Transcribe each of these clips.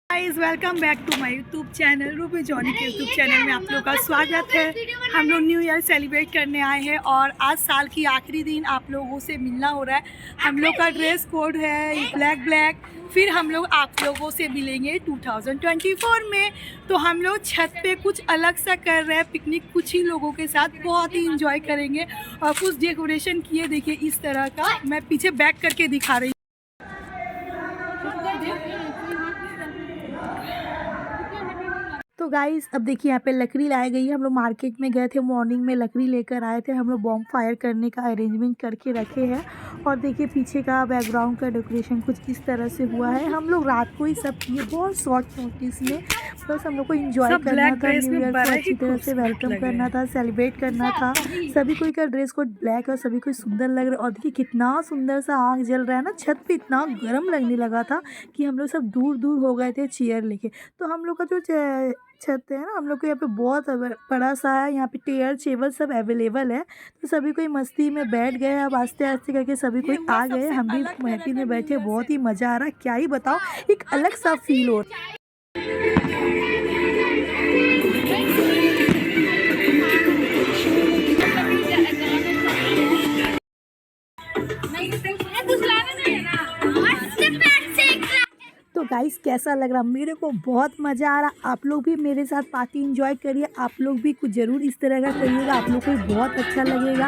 Guys welcome back to my YouTube channel Ruby Johnny के YouTube channel में आप लोगों का स्वागत है। हम लोग न्यू ईयर सेलिब्रेट करने आए हैं और आज साल की आखिरी दिन आप लोगों से मिलना हो रहा है। हम लोग का ड्रेस कोड है ब्लैक। फिर हम लोग आप लोगों से मिलेंगे 2024 में। तो हम लोग छत पे कुछ अलग सा कर रहे हैं, पिकनिक कुछ ही लोगों के साथ बहुत ही इंजॉय करेंगे और कुछ डेकोरेशन किए देखिए इस तरह का, मैं पीछे बैक करके दिखा रही हूँ। तो गाइस अब देखिए यहाँ पे लकड़ी लाई गई है। हम लोग मार्केट में गए थे, मॉर्निंग में लकड़ी लेकर आए थे। हम लोग बॉम्ब फायर करने का अरेंजमेंट करके रखे हैं और देखिए पीछे का बैकग्राउंड का डेकोरेशन कुछ इस तरह से हुआ है। हम लोग रात को ही सब किए, बहुत शॉर्ट नोटिस में। बस हम लोग को एंजॉय करना था, न्यू ईयर को अच्छी तरह से वेलकम करना था, सेलिब्रेट करना था। सभी कोई का ड्रेस कोड ब्लैक और सभी कोई सुंदर लग रहा है। और देखिए कितना सुंदर सा आग जल रहा है ना, छत पे इतना गर्म लगने लगा था कि हम लोग सब दूर दूर हो गए थे चेयर लेके। तो हम लोग का जो छत है ना, हम लोग के यहाँ पे बहुत बड़ा सा है, यहाँ पे टेयर चेयर सब अवेलेबल है। तो सभी कोई मस्ती में बैठ गए। अब आस्ते आस्ते करके सभी कोई आ गए, हम भी महफिल में बैठे, बहुत ही मज़ा आ रहा है। क्या ही बताओ, एक अलग सा फील हो रहा है। तो गाइस कैसा लग रहा, मेरे को बहुत मज़ा आ रहा। आप लोग भी मेरे साथ पार्टी एंजॉय करिए, आप लोग भी कुछ ज़रूर इस तरह का करिएगा, आप लोग को भी बहुत अच्छा लगेगा।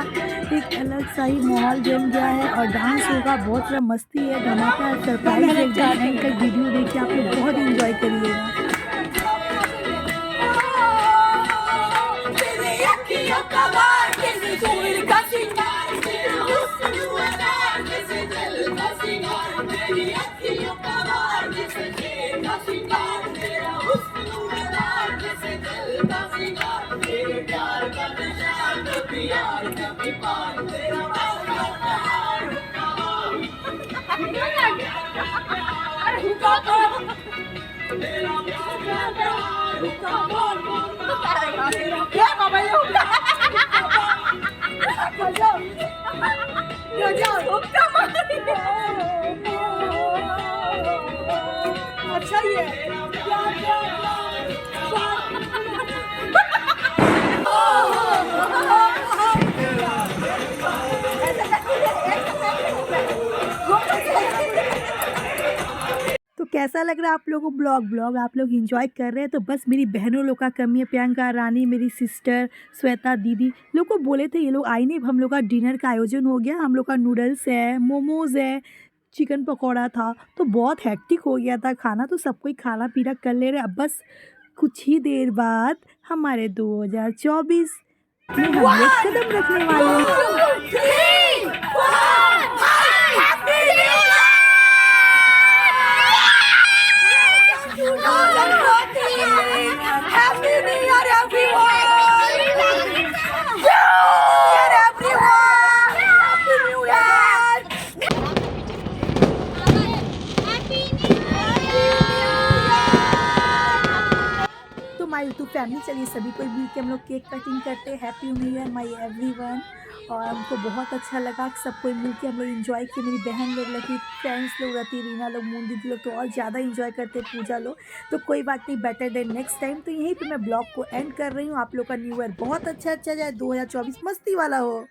एक अलग सा ही माहौल जम गया है और डांस होगा, बहुत सारा मस्ती है, धमाका, सरप्राइज है। एंड तक वीडियो देखिए, आप लोग बहुत एंजॉय करिएगा। अच्छा ही है। तो कैसा लग रहा है आप लोगों को ब्लॉग आप लोग एंजॉय कर रहे हैं। तो बस मेरी बहनों लोग का कमी है, प्रियंका रानी, मेरी सिस्टर श्वेता दीदी लोग को बोले थे, ये लोग आई नहीं। हम लोग का डिनर का आयोजन हो गया। हम लोग का नूडल्स है, मोमोज़ है, चिकन पकौड़ा था। तो बहुत हेक्टिक हो गया था खाना, तो सब कोई खाना पीना कर ले रहे। अब बस कुछ ही देर बाद हमारे 2024 में हम लोग कदम रखने वाले हैं। तो माय यूट्यूब फैमिली, चलिए सभी कोई मिल के हम लोग केक कटिंग करते हैं। Happy new year my everyone. और हमको बहुत अच्छा लगा, सब कोई मिल के हम लोग इन्जॉय किए। मेरी बहन लोग लगी, फ्रेंड्स लोग रहती, रीना लोग, मून दीदी लोग तो और ज़्यादा इन्जॉय करते, पूजा लोग। तो कोई बात नहीं, बेटर देन नेक्स्ट टाइम। तो यहीं पे मैं ब्लॉग को एंड कर रही हूँ। आप लोग का न्यू ईयर बहुत अच्छा जाए, 2024 मस्ती वाला हो।